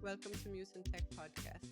Welcome to Muse and Tech podcast.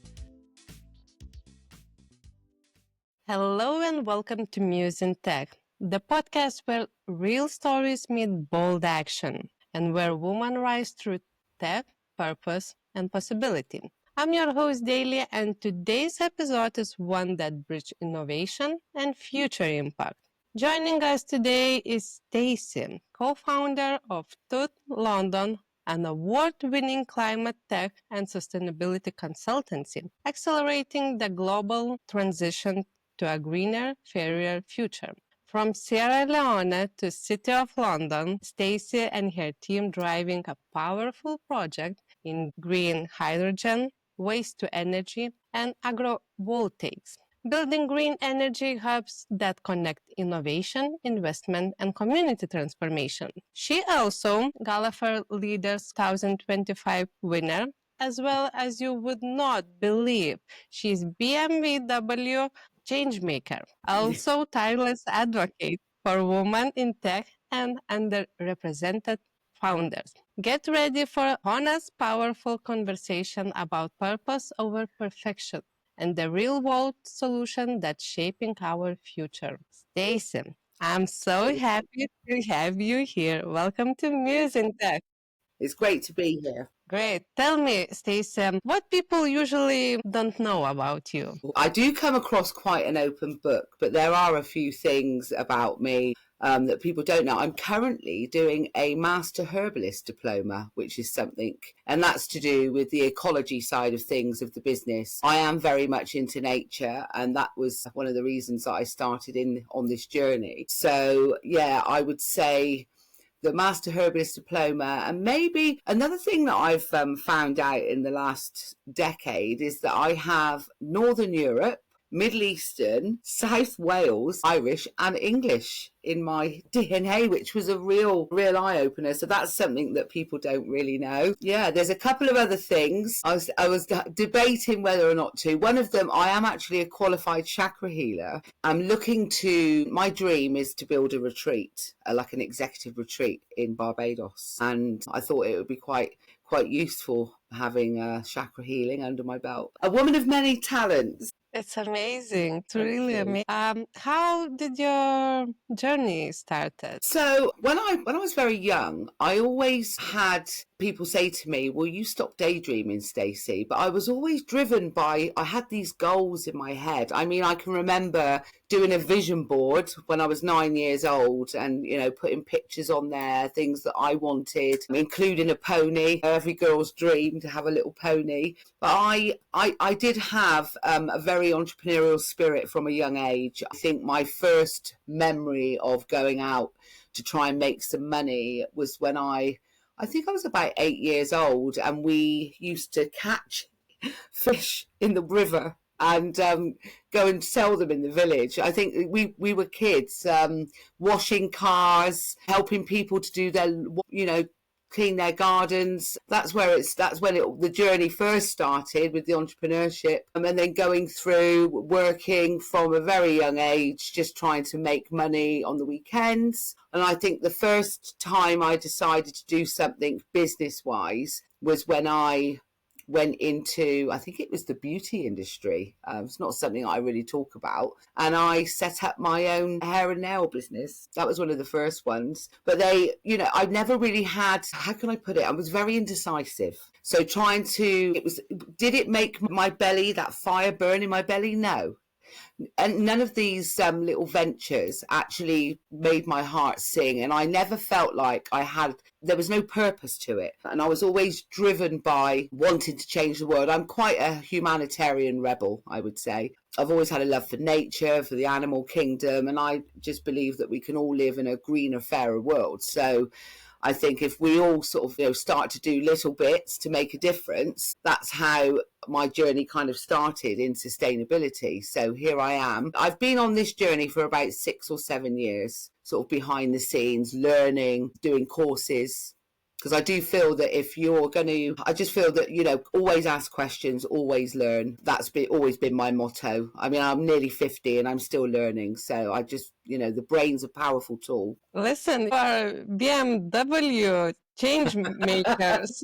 Hello and welcome to Muse and Tech, the podcast where real stories meet bold action and where women rise through tech, purpose, and possibility. I'm your host, Dalia, and today's episode is one that bridges innovation and future impact. Joining us today is Stacy, co-founder of Thoth London, an award-winning climate tech and sustainability consultancy, accelerating the global transition to a greener, fairer future. From Sierra Leone to City of London, Stacey and her team driving a powerful project in green hydrogen, waste to energy, and agrovoltaics, building green energy hubs that connect innovation, investment, and community transformation. She also Gallagher Leaders 2025 winner, as well as you would not believe. She's BMW Changemaker, also tireless advocate for women in tech and underrepresented founders. Get ready for an honest, powerful conversation about purpose over perfection and the real-world solution that's shaping our future. Stacey, I'm so happy to have you here. Welcome to Muse and Tech. It's great to be here. Great. Tell me, Stacey, what people usually don't know about you? I do come across quite an open book, but there are a few things about me that people don't know. I'm currently doing a Master Herbalist diploma, which is something, and that's to do with the ecology side of things of the business. I am very much into nature, and that was one of the reasons that I started on this journey. So, yeah, I would say the Master Herbalist diploma. And maybe another thing that I've found out in the last decade is that I have Northern Europe, Middle Eastern, South Wales, Irish and English in my DNA, which was a real eye-opener. So that's something that people don't really know. Yeah, there's a couple of other things. I was debating whether or not to. One of them, I am actually a qualified Chakra Healer. My dream is to build a retreat, like an executive retreat in Barbados. And I thought it would be quite useful having chakra healing under my belt. A woman of many talents. It's amazing. It's really amazing. How did your journey started? So when I was very young, I always had people say to me, "Well, you stop daydreaming, Stacey." But I was always driven by, I had these goals in my head. I mean, I can remember doing a vision board when I was 9 years old and, putting pictures on there, things that I wanted, including a pony. Every girl's dream to have a little pony. But I did have a very entrepreneurial spirit from a young age. I think my first memory of going out to try and make some money was when I think I was about 8 years old, and we used to catch fish in the river and go and sell them in the village. I think we were kids, washing cars, helping people to do their, clean their gardens. That's when the journey first started with the entrepreneurship, and then going through working from a very young age, just trying to make money on the weekends. And I think the first time I decided to do something business-wise was when I went into, I think it was the beauty industry. It's not something I really talk about. And I set up my own hair and nail business. That was one of the first ones. But I never really had, how can I put it? I was very indecisive. So did it make my belly, that fire burn in my belly? No. And none of these little ventures actually made my heart sing. And I never felt like there was no purpose to it. And I was always driven by wanting to change the world. I'm quite a humanitarian rebel, I would say. I've always had a love for nature, for the animal kingdom. And I just believe that we can all live in a greener, fairer world. So I think if we all sort of start to do little bits to make a difference, that's how my journey kind of started in sustainability. So here I am. I've been on this journey for about 6 or 7 years, sort of behind the scenes, learning, doing courses. Because I do feel that I just feel that, always ask questions, always learn. That's always been my motto. I mean, I'm nearly 50 and I'm still learning. So I just, the brain's a powerful tool. Listen, you are BMW Changemakers.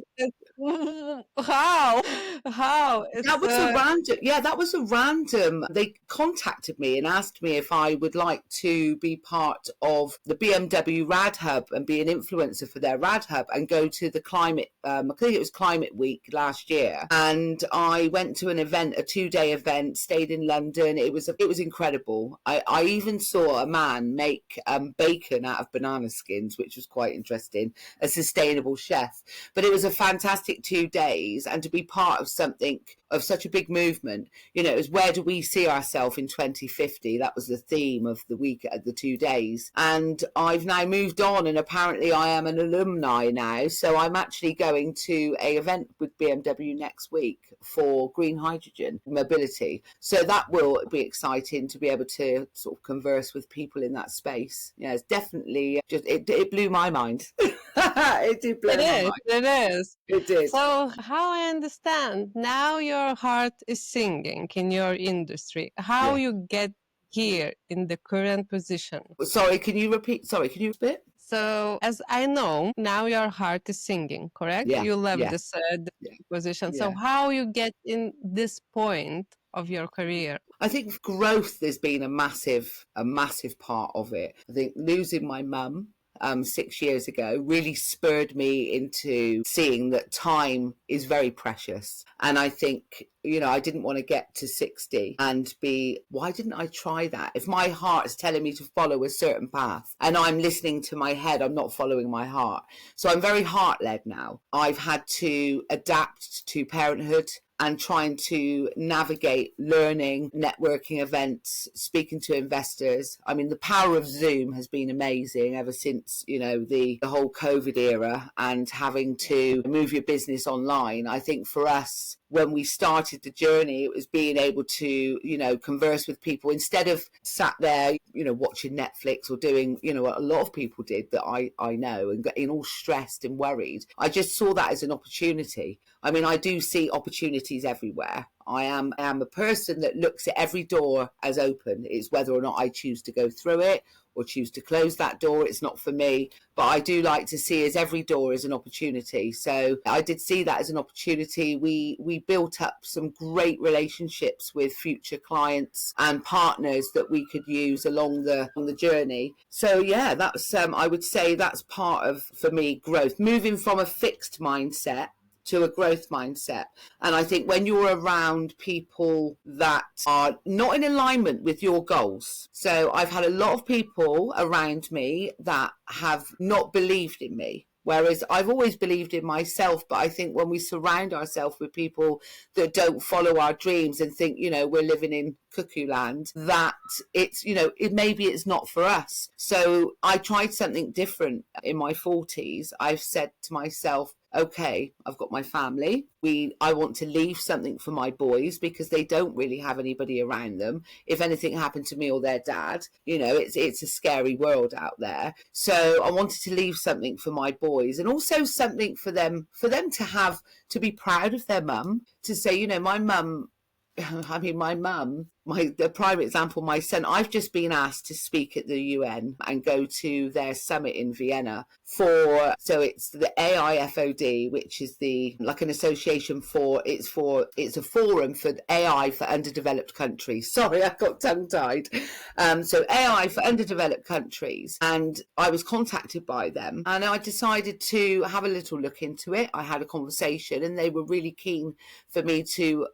How? How? That was a random, yeah, that was a random. They contacted me and asked me if I would like to be part of the BMW Rad Hub and be an influencer for their Rad Hub and go to the climate, I think it was Climate Week last year. And I went to an event, a 2-day event, stayed in London. It was incredible. I even saw a man make bacon out of banana skins, which was quite interesting, a sustainable chef. But it was a fantastic 2 days, and to be part of something of such a big movement, you know, it was where do we see ourselves in 2050? That was the theme of the week at the 2 days. And I've now moved on, and apparently I am an alumni now. So I'm actually going to a event with BMW next week for green hydrogen mobility. So that will be exciting to be able to sort of converse with people in that space. Yeah, it's definitely just, it blew my mind. It did blow my mind. It is. It did. So how I understand, now your heart is singing in your industry. How you get here in the current position? Sorry, can you repeat? So as I know, now your heart is singing, correct? Yeah, You left yeah, this position. yeah. So how you get in this point of your career? I think growth has been a massive part of it. I think losing my mum 6 years ago really spurred me into seeing that time is very precious. And I think, you know, I didn't want to get to 60 and be, why didn't I try that? If my heart is telling me to follow a certain path and I'm listening to my head, I'm not following my heart. So I'm very heart-led now. I've had to adapt to parenthood and trying to navigate learning, networking events, speaking to investors. I mean, the power of Zoom has been amazing ever since, you know, the whole COVID era, and having to move your business online. I think for us, when we started the journey, it was being able to, you know, converse with people instead of sat there, you know, watching Netflix or doing, you know, what a lot of people did that I know, and getting all stressed and worried. I just saw that as an opportunity. I mean, I do see opportunities everywhere. I am a person that looks at every door as open. It's whether or not I choose to go through it or choose to close that door. It's not for me. But I do like to see as every door as an opportunity. So I did see that as an opportunity. We built up some great relationships with future clients and partners that we could use along the journey. So yeah, that's I would say that's part of, for me, growth. Moving from a fixed mindset to a growth mindset. And I think when you're around people that are not in alignment with your goals. So I've had a lot of people around me that have not believed in me. Whereas I've always believed in myself, but I think when we surround ourselves with people that don't follow our dreams and think, you know, we're living in cuckoo land, that it's, you know, maybe it's not for us. So I tried something different in my 40s. I've said to myself, okay, I've got my family. I want to leave something for my boys because they don't really have anybody around them. If anything happened to me or their dad, you know, it's a scary world out there. So I wanted to leave something for my boys, and also something for them to have, to be proud of their mum, to say, you know, my mum, I mean, my mum, the prime example, my son, I've just been asked to speak at the UN and go to their summit in Vienna so it's the AIFOD, which is like an association it's a forum for AI for underdeveloped countries. Sorry, I got tongue tied. So AI for underdeveloped countries. And I was contacted by them, and I decided to have a little look into it. I had a conversation, and they were really keen for me to,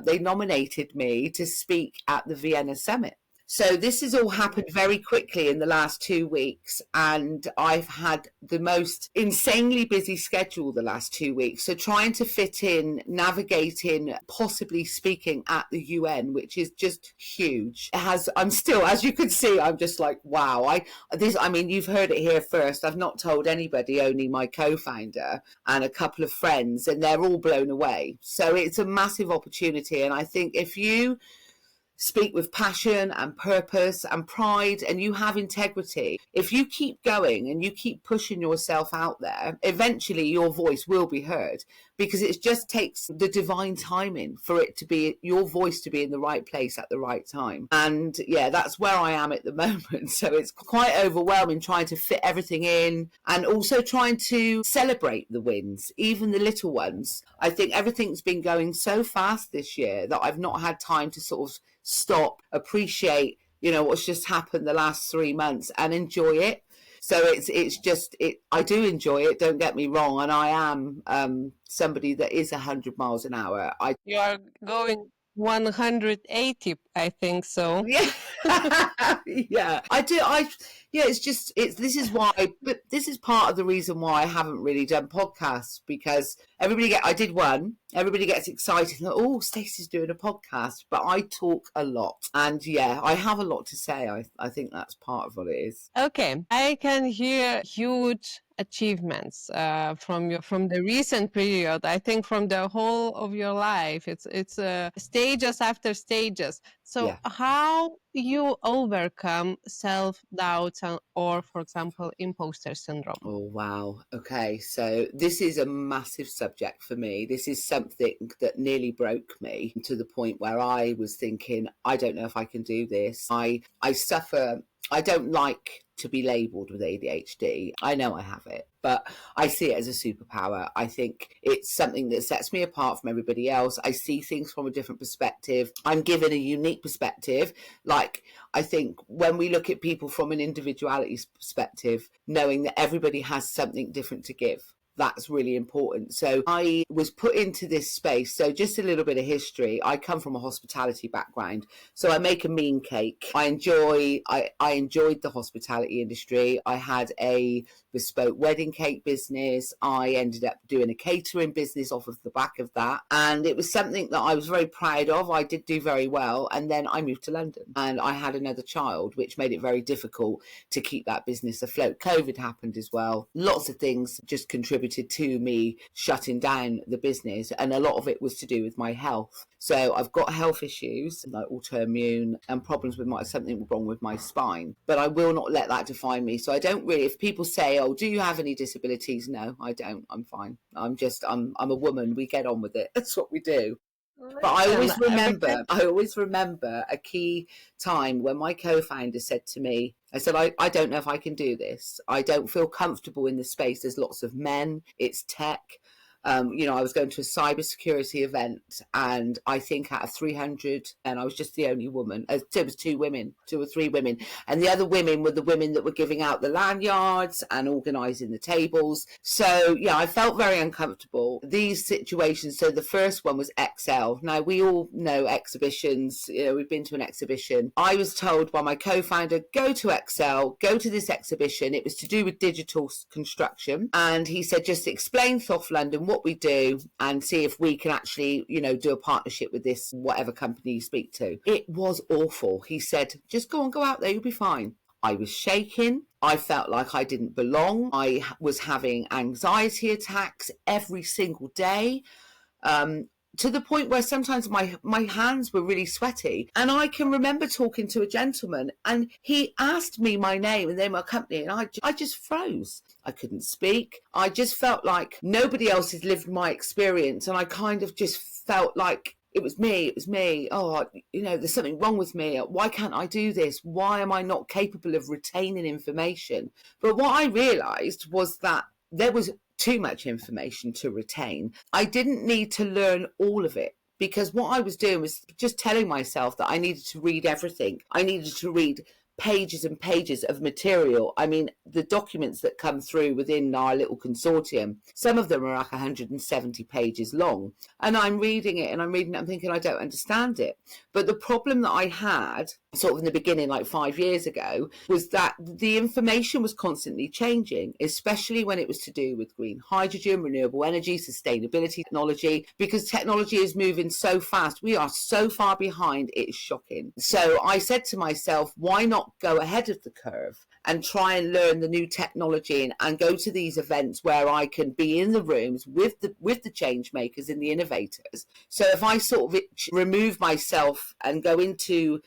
they nominated me to speak at the Vienna summit. So this has all happened very quickly in the last 2 weeks, and I've had the most insanely busy schedule the last 2 weeks. So trying to fit in, navigating, possibly speaking at the UN, which is just huge. I'm still, as you can see, I'm just like, wow. I mean, you've heard it here first. I've not told anybody, only my co-founder and a couple of friends, and they're all blown away. So it's a massive opportunity. And I think if you speak with passion and purpose and pride, and you have integrity, if you keep going and you keep pushing yourself out there, eventually your voice will be heard, because it just takes the divine timing for it to be, your voice to be in the right place at the right time. And yeah, that's where I am at the moment. So it's quite overwhelming trying to fit everything in, and also trying to celebrate the wins, even the little ones. I think everything's been going so fast this year that I've not had time to sort of stop, appreciate, what's just happened the last 3 months and enjoy it. So I do enjoy it, don't get me wrong, and I am somebody that is 100 miles an hour. You are going 180, I think so. Yeah. Yeah, I do. This is why, but this is part of the reason why I haven't really done podcasts, because everybody gets excited, like, oh, Stacey's doing a podcast, but I talk a lot, and yeah, I have a lot to say. I think that's part of what it is. Okay, I can hear huge achievements from the recent period. I think from the whole of your life, it's stages after stages. So Yeah. how you overcome self-doubt or, for example, imposter syndrome? Oh, wow. Okay, so this is a massive subject for me. This is something that nearly broke me to the point where I was thinking, I don't know if I can do this. I suffer. I don't like to be labelled with ADHD. I know I have it, but I see it as a superpower. I think it's something that sets me apart from everybody else. I see things from a different perspective. I'm given a unique perspective. Like, I think when we look at people from an individuality perspective, knowing that everybody has something different to give, that's really important. So I was put into this space. So just a little bit of history. I come from a hospitality background. So I make a mean cake. I enjoyed the hospitality industry. I had a bespoke wedding cake business. I ended up doing a catering business off of the back of that. And it was something that I was very proud of. I did do very well. And then I moved to London and I had another child, which made it very difficult to keep that business afloat. COVID happened as well. Lots of things just contributed to me shutting down the business, and a lot of it was to do with my health. So I've got health issues like autoimmune and problems with something wrong with my spine, but I will not let that define me. So I don't really, if people say, oh, do you have any disabilities? No, I don't. I'm fine. I'm a woman. We get on with it. That's what we do. But I always remember a key time when my co-founder said to me, I said, I don't know if I can do this. I don't feel comfortable in the space. There's lots of men. It's tech. I was going to a cybersecurity event, and I think out of 300, and I was just the only woman. There was 2 or 3 women, and the other women were the women that were giving out the lanyards and organising the tables. So yeah, I felt very uncomfortable. These situations. So the first one was Excel. Now we all know exhibitions. We've been to an exhibition. I was told by my co-founder, go to Excel, go to this exhibition. It was to do with digital construction, and he said, just explain Thoth London, what we do, and see if we can actually, do a partnership with this, whatever company you speak to. It was awful. He said, just go out there, you'll be fine. I was shaking. I felt like I didn't belong. I was having anxiety attacks every single day. To the point where sometimes my hands were really sweaty. And I can remember talking to a gentleman, and he asked me my name and then my company, and I just froze. I couldn't speak. I just felt like nobody else has lived my experience, and I kind of just felt like it was me. Oh, there's something wrong with me. Why can't I do this? Why am I not capable of retaining information? But what I realised was that there was too much information to retain. I didn't need to learn all of it, because what I was doing was just telling myself that I needed to read everything. I needed to read pages and pages of material. I mean, the documents that come through within our little consortium, some of them are like 170 pages long, and I'm reading it, I'm thinking, I don't understand it. But the problem that I had sort of in the beginning, like 5 years ago, was that the information was constantly changing, especially when it was to do with green hydrogen, renewable energy, sustainability, technology, because technology is moving so fast. We are so far behind, it's shocking. So I said to myself, why not not go ahead of the curve and try and learn the new technology and go to these events where I can be in the rooms with the change makers and the innovators. So if I sort of remove myself and go into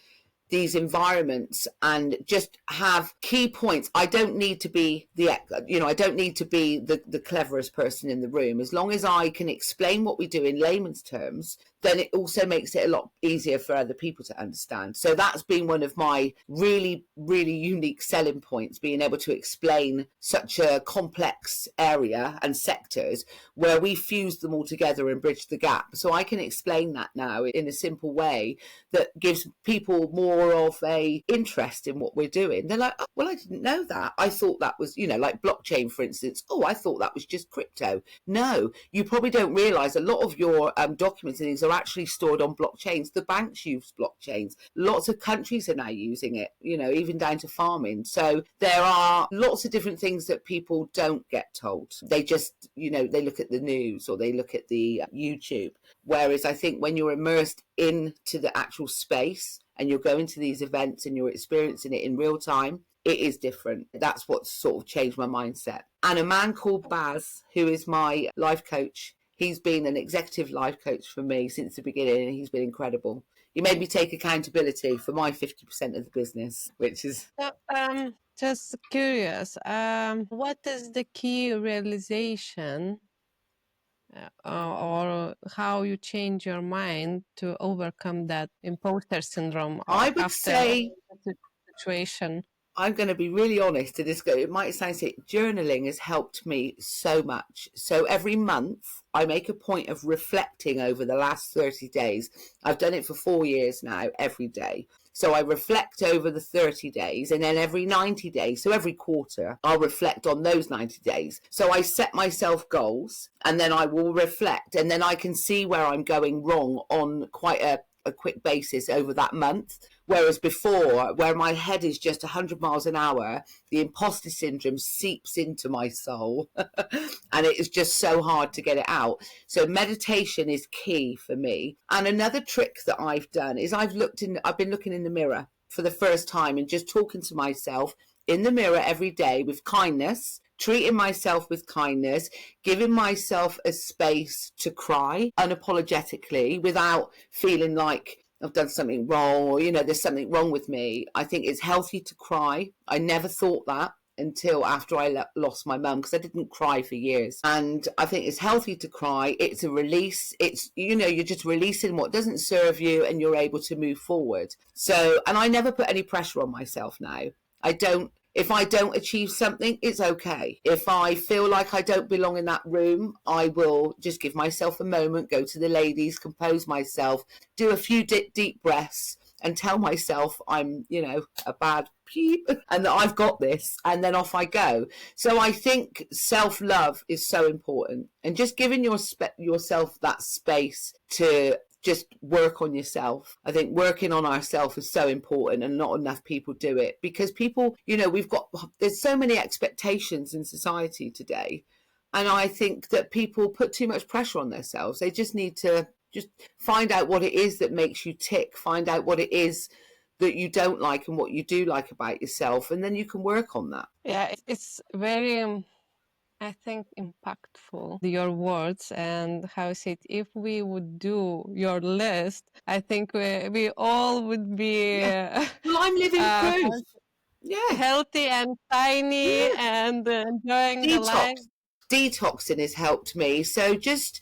these environments and just have key points, I don't need to be the cleverest person in the room. As long as I can explain what we do in layman's terms, then it also makes it a lot easier for other people to understand. So that's been one of my really, really unique selling points, being able to explain such a complex area and sectors where we fuse them all together and bridge the gap. So I can explain that now in a simple way that gives people more of a interest in what we're doing. They're like, oh, well, I didn't know that. I thought that was, like blockchain, for instance. Oh, I thought that was just crypto. No, you probably don't realize a lot of your documents and things are actually stored on blockchains. The banks use blockchains. Lots of countries are now using it, even down to farming. So there are lots of different things that people don't get told. They just, they look at the news or they look at the YouTube. Whereas I think when you're immersed into the actual space and you're going to these events and you're experiencing it in real time, it is different. That's what sort of changed my mindset. And a man called Baz, who is my life coach, he's been an executive life coach for me since the beginning, and he's been incredible. He made me take accountability for my 50% of the business, which is... Just curious, what is the key realization or how you change your mind to overcome that imposter syndrome I would say the situation? I'm going to be really honest, and it might sound sick, journaling has helped me so much. So every month I make a point of reflecting over the last 30 days. I've done it for 4 years now, every day. So I reflect over the 30 days, and then every 90 days, so every quarter, I'll reflect on those 90 days. So I set myself goals, and then I will reflect, and then I can see where I'm going wrong on quite a quick basis over that month. Whereas before, where my head is just 100 miles an hour, the imposter syndrome seeps into my soul and it is just so hard to get it out. So meditation is key for me. And another trick that I've done is I've been looking in the mirror for the first time and just talking to myself in the mirror every day with kindness, treating myself with kindness, giving myself a space to cry unapologetically without feeling like I've done something wrong or, there's something wrong with me. I think it's healthy to cry. I never thought that until after I lost my mum, because I didn't cry for years. And I think it's healthy to cry. It's a release. It's, you're just releasing what doesn't serve you and you're able to move forward. So, and I never put any pressure on myself now. If I don't achieve something, it's okay. If I feel like I don't belong in that room, I will just give myself a moment, go to the ladies, compose myself, do a few deep breaths and tell myself I'm, a bad peep and that I've got this, and then off I go. So I think self-love is so important, and just giving yourself that space to just work on yourself. I think working on ourselves is so important, and not enough people do it because people, there's so many expectations in society today. And I think that people put too much pressure on themselves. They just need to just find out what it is that makes you tick, find out what it is that you don't like and what you do like about yourself. And then you can work on that. Yeah, it's very... I think impactful, your words, and how I said, if we would do your list, I think we all would be Well, I'm living proof. Healthy and tiny and enjoying the life. Detoxing has helped me. So just,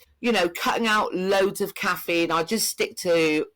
cutting out loads of caffeine. I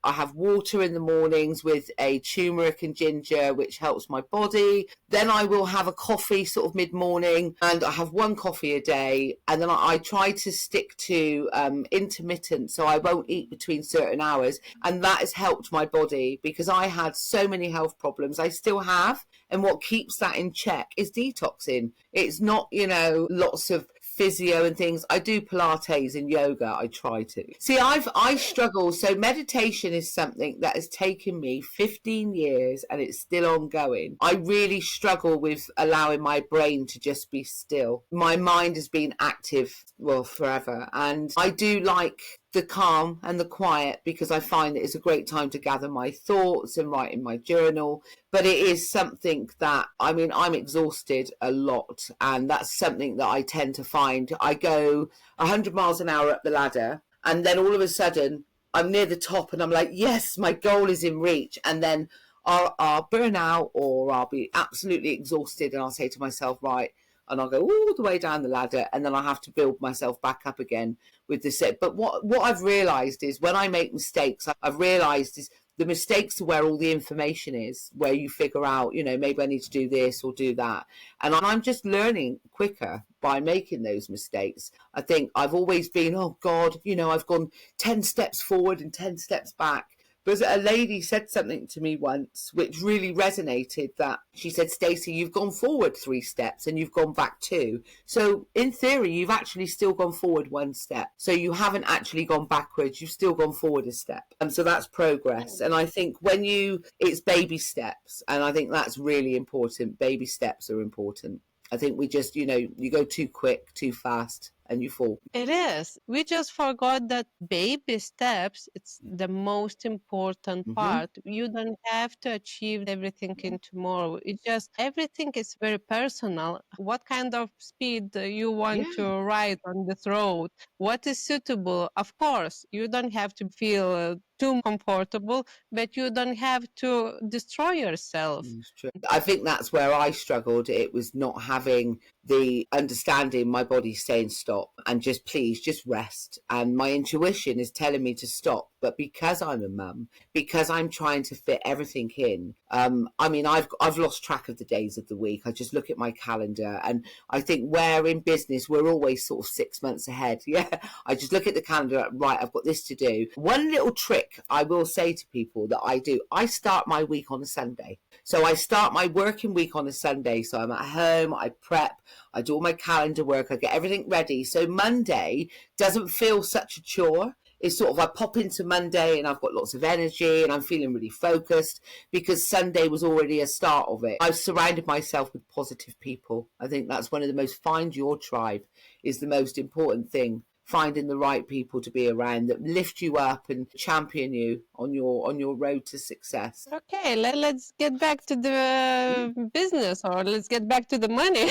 have water in the mornings with a turmeric and ginger, which helps my body. Then I will have a coffee sort of mid-morning, and I have one coffee a day. And then I try to stick to intermittent, so I won't eat between certain hours. And that has helped my body because I had so many health problems. I still have. And what keeps that in check is detoxing. It's not, lots of physio and things. I do Pilates and yoga. I try to. See, I struggle. So meditation is something that has taken me 15 years and it's still ongoing. I really struggle with allowing my brain to just be still. My mind has been active, forever. And I do like the calm and the quiet, because I find that it's a great time to gather my thoughts and write in my journal. But it is something that, I mean, I'm exhausted a lot, and that's something that I tend to find. I go 100 miles an hour up the ladder, and then all of a sudden I'm near the top and I'm like, yes, my goal is in reach. And then I'll burn out, or I'll be absolutely exhausted, and I'll say to myself, right, and I'll go all the way down the ladder, and then I'll have to build myself back up again with the set. But what I've realised is when I make mistakes, I've realised is the mistakes are where all the information is, where you figure out, you know, maybe I need to do this or do that. And I'm just learning quicker by making those mistakes. I think I've always been, oh God, you know, I've gone 10 steps forward and 10 steps back. But a lady said something to me once which really resonated, that she said, Stacey, you've gone forward 3 steps and you've gone back 2. So in theory, you've actually still gone forward 1 step. So you haven't actually gone backwards. You've still gone forward a step. And so that's progress. And I think it's baby steps. And I think that's really important. Baby steps are important. I think we just, you know, you go too quick, too fast, and you fall. It is. We just forgot that baby steps, it's the most important part. You don't have to achieve everything in tomorrow. It just, everything is very personal. What kind of speed you want to ride on this road? What is suitable? Of course, you don't have to feel too comfortable, but you don't have to destroy yourself. I think that's where I struggled. It was not having the understanding my body saying stop and just please just rest, and my intuition is telling me to stop. But because I'm a mum, because I'm trying to fit everything in, I mean, I've lost track of the days of the week. I just look at my calendar, and I think where in business we're always sort of 6 months ahead. I just look at the calendar, right, I've got this to do. One little trick I will say to people that I do, I start my week on a Sunday. So I start my working week on a Sunday. So I'm at home, I prep, I do all my calendar work, I get everything ready. So Monday doesn't feel such a chore. It's sort of, I pop into Monday and I've got lots of energy and I'm feeling really focused, because Sunday was already a start of it. I've surrounded myself with positive people. I think that's one of the most, find your tribe is the most important thing. Finding the right people to be around that lift you up and champion you on your road to success. Okay, let's get back to the business, or let's get back to the money.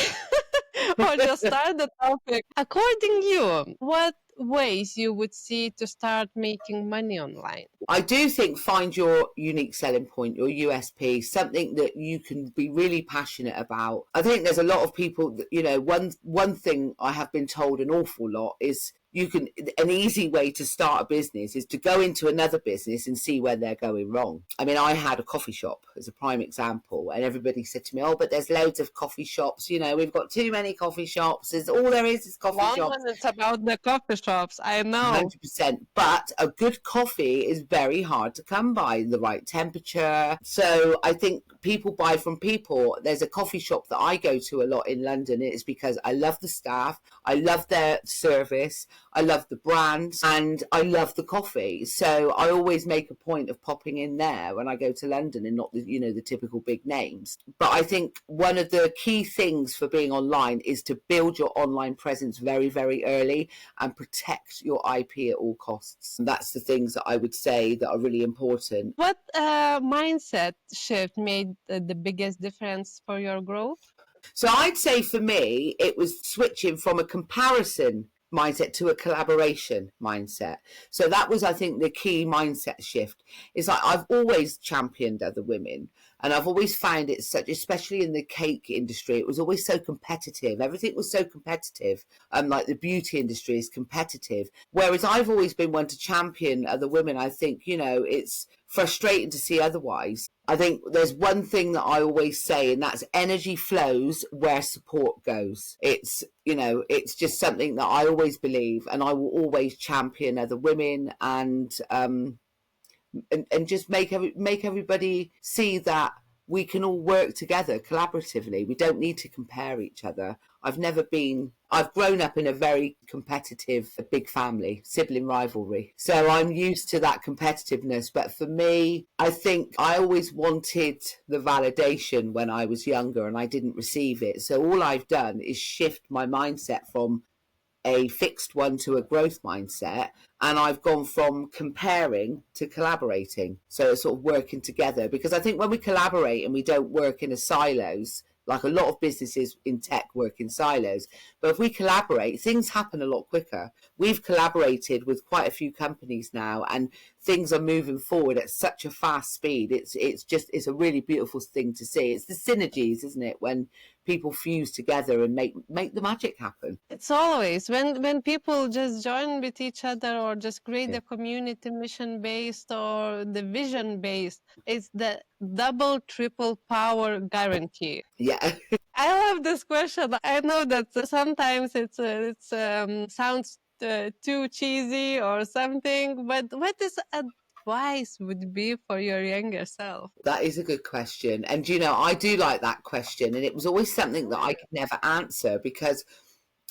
Or just start the topic. According to you, what ways you would see to start making money online? I do think find your unique selling point, your USP, something that you can be really passionate about. I think there's a lot of people that, you know, one thing I have been told an awful lot is an easy way to start a business is to go into another business and see where they're going wrong. I mean, I had a coffee shop as a prime example, and everybody said to me, oh, but there's loads of coffee shops. You know, we've got too many coffee shops. All there is coffee shops. It's about the coffee shops, I know. 100%. But a good coffee is very hard to come by, the right temperature. So I think people buy from people. There's a coffee shop that I go to a lot in London. It's because I love the staff. I love their service. I love the brand, and I love the coffee. So I always make a point of popping in there when I go to London, and not the typical big names. But I think one of the key things for being online is to build your online presence very, very early and protect your IP at all costs. And that's the things that I would say that are really important. What mindset shift made the biggest difference for your growth? So I'd say for me, it was switching from a comparison mindset to a collaboration mindset. So that was, I think, the key mindset shift. Is like I've always championed other women, and I've always found it such, especially in the cake industry, it was always so competitive. Everything was so competitive. Like the beauty industry is competitive. Whereas I've always been one to champion other women. I think, it's frustrating to see otherwise. I think there's one thing that I always say, and that's energy flows where support goes. It's just something that I always believe, and I will always champion other women and just make everybody see that we can all work together collaboratively. We don't need to compare each other. I've grown up in a very competitive, big family, sibling rivalry. So I'm used to that competitiveness. But for me, I think I always wanted the validation when I was younger, and I didn't receive it. So all I've done is shift my mindset from a fixed one to a growth mindset. And I've gone from comparing to collaborating. So it's sort of working together, because I think when we collaborate and we don't work in a silos, like a lot of businesses in tech work in silos, but if we collaborate, things happen a lot quicker. We've collaborated with quite a few companies now, and things are moving forward at such a fast speed. It's a really beautiful thing to see. It's the synergies, isn't it, when people fuse together and make the magic happen. It's always when people just join with each other or just create the community mission based or the vision based. It's the double, triple power guarantee. Yeah. I love this question. I know that sometimes it sounds too cheesy or something, but what is advice would be for your younger self? That is a good question. And, you know, I do like that question. And it was always something that I could never answer, because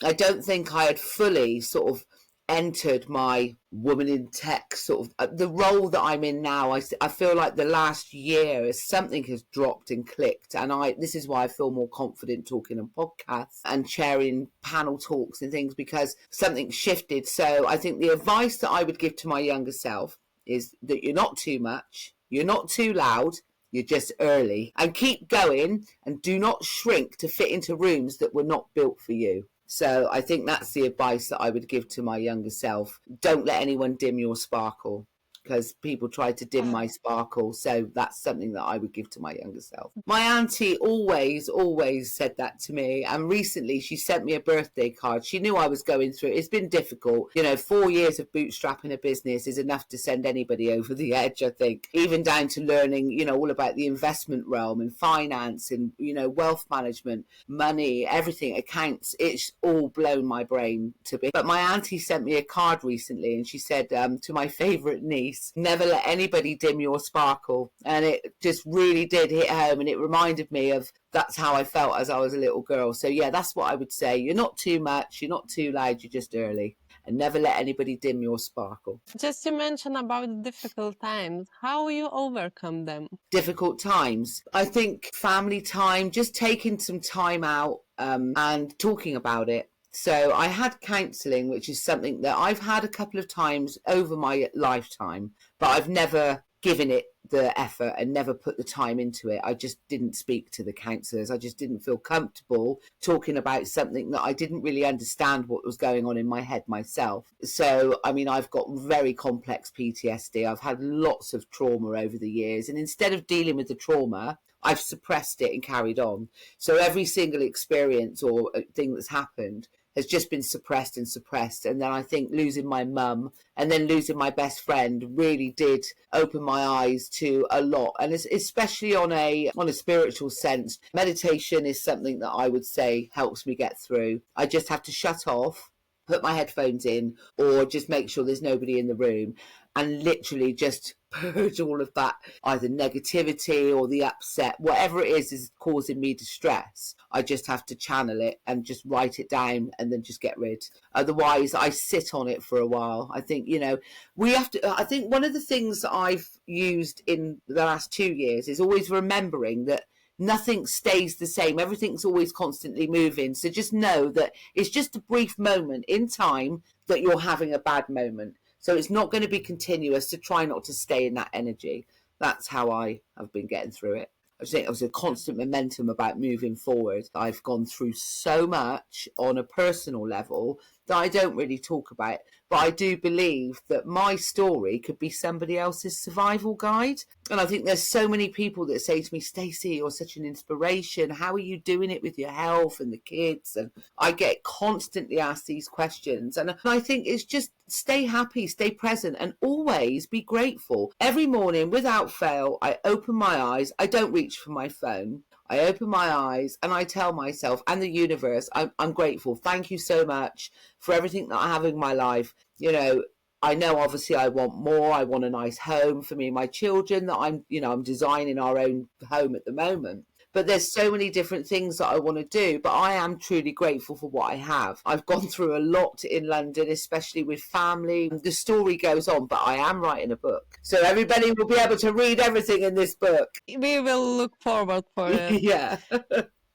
I don't think I had fully sort of entered my woman in tech sort of the role that I'm in now. I feel like the last year something has dropped and clicked, and this is why I feel more confident talking on podcasts and chairing panel talks and things, because something shifted. So I think the advice that I would give to my younger self is that you're not too much, you're not too loud, you're just early, and keep going, and do not shrink to fit into rooms that were not built for you. So I think that's the advice that I would give to my younger self. Don't let anyone dim your sparkle, because people tried to dim my sparkle. So that's something that I would give to my younger self. My auntie always said that to me. And recently she sent me a birthday card. She knew I was going through it. It's been difficult. You know, 4 years of bootstrapping a business is enough to send anybody over the edge, I think. Even down to learning, you know, all about the investment realm and finance and, you know, wealth management, money, everything, accounts. It's all blown my brain to bits. But my auntie sent me a card recently, and she said to my favourite niece, never let anybody dim your sparkle. And it just really did hit home, and it reminded me of that's how I felt as I was a little girl. So yeah, that's what I would say. You're not too much, you're not too loud, you're just early. And never let anybody dim your sparkle. Just to mention about difficult times, how you overcome them? Difficult times, I think family time, just taking some time out and talking about it. So I had counselling, which is something that I've had a couple of times over my lifetime, but I've never given it the effort and never put the time into it. I just didn't speak to the counsellors. I just didn't feel comfortable talking about something that I didn't really understand what was going on in my head myself. So, I mean, I've got very complex PTSD. I've had lots of trauma over the years. And instead of dealing with the trauma, I've suppressed it and carried on. So every single experience or thing that's happened has just been suppressed. And then I think losing my mum and then losing my best friend really did open my eyes to a lot. And especially on a spiritual sense, meditation is something that I would say helps me get through. I just have to shut off, put my headphones in, or just make sure there's nobody in the room, and literally just purge all of that, either negativity or the upset, whatever it is causing me distress. I just have to channel it and just write it down and then just get rid. Otherwise, I sit on it for a while. I think, you know, I think one of the things that I've used in the last 2 years is always remembering that nothing stays the same. Everything's always constantly moving. So just know that it's just a brief moment in time that you're having a bad moment. So it's not going to be continuous, to try not to stay in that energy. That's how I have been getting through it. I think it was a constant momentum about moving forward. I've gone through so much on a personal level that I don't really talk about. But I do believe that my story could be somebody else's survival guide. And I think there's so many people that say to me, Stacey, you're such an inspiration. How are you doing it with your health and the kids? And I get constantly asked these questions. And I think it's just stay happy, stay present, and always be grateful. Every morning, without fail, I open my eyes. I don't reach for my phone. I open my eyes and I tell myself and the universe, I'm grateful. Thank you so much for everything that I have in my life. You know obviously I want more. I want a nice home for me and my children that I'm designing our own home at the moment. But there's so many different things that I want to do. But I am truly grateful for what I have. I've gone through a lot in London, especially with family. The story goes on, but I am writing a book. So everybody will be able to read everything in this book. We will look forward for it. Yeah.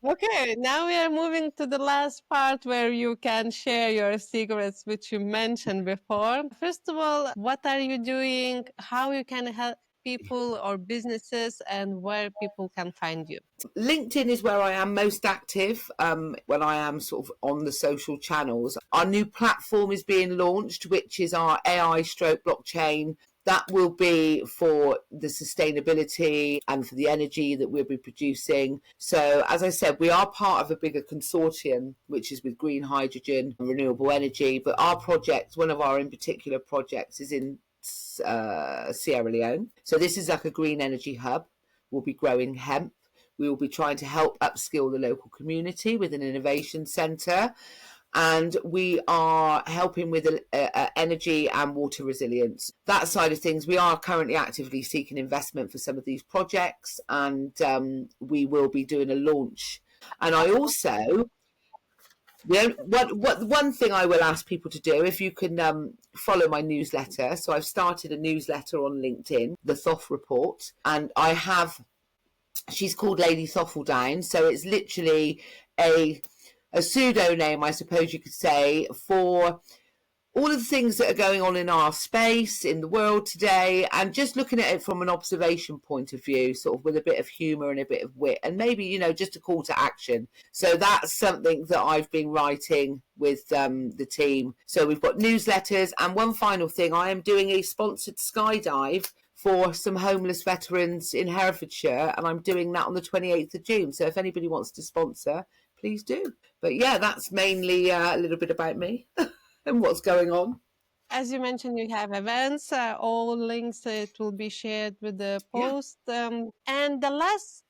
Okay, now we are moving to the last part where you can share your secrets, which you mentioned before. First of all, what are you doing? How you can help people or businesses, and where people can find you? LinkedIn is where I am most active when I am sort of on the social channels. Our new platform is being launched, which is our AI stroke blockchain. That will be for the sustainability and for the energy that we'll be producing. So, as I said, we are part of a bigger consortium, which is with green hydrogen and renewable energy. But our project, one of our in particular projects, is in Sierra Leone. So, this is like a green energy hub. We'll be growing hemp. We will be trying to help upskill the local community with an innovation centre. And we are helping with energy and water resilience. That side of things, we are currently actively seeking investment for some of these projects, and we will be doing a launch. And I also, one thing I will ask people to do, if you can follow my newsletter. So I've started a newsletter on LinkedIn, the Thoth Report, and she's called Lady Thothledown, so it's literally a pseudonym, I suppose you could say, for all of the things that are going on in our space, in the world today, and just looking at it from an observation point of view, sort of with a bit of humour and a bit of wit, and maybe, just a call to action. So that's something that I've been writing with the team. So we've got newsletters, and one final thing, I am doing a sponsored skydive for some homeless veterans in Herefordshire, and I'm doing that on the 28th of June. So if anybody wants to sponsor, please do. But yeah, that's mainly a little bit about me and what's going on. As you mentioned, you have events, all links, it will be shared with the post. And the last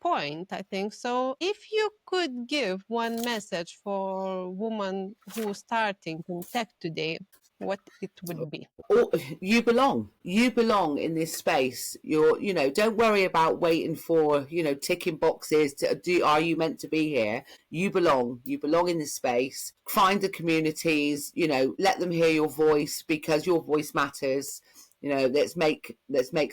point, I think, so if you could give one message for women who are starting in tech today, what it would be? You belong in this space. Don't worry about waiting for ticking boxes are you meant to be here. You belong in this space. Find the communities, let them hear your voice, because your voice matters. Let's make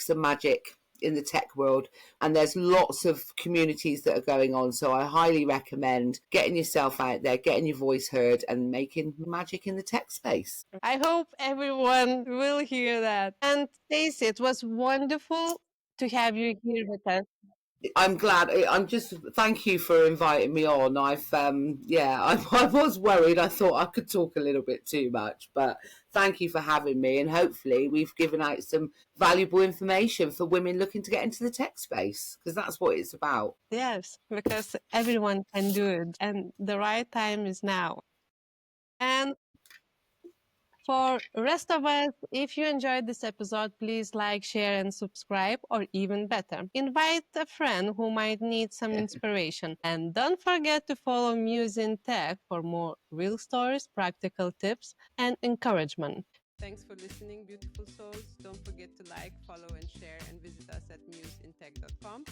some magic in the tech world, and there's lots of communities that are going on, so I highly recommend getting yourself out there, getting your voice heard, and making magic in the tech space. I hope everyone will hear that. And Stacey, it was wonderful to have you here with us. I'm glad. Thank you for inviting me on. I was worried. I thought I could talk a little bit too much, but thank you for having me. And hopefully we've given out some valuable information for women looking to get into the tech space, because that's what it's about. Yes, because everyone can do it, and the right time is now. And for rest of us, if you enjoyed this episode, please like, share, and subscribe, or even better, invite a friend who might need some inspiration. And don't forget to follow Muse in Tech for more real stories, practical tips, and encouragement. Thanks for listening, beautiful souls. Don't forget to like, follow, and share, and visit us at museintech.com.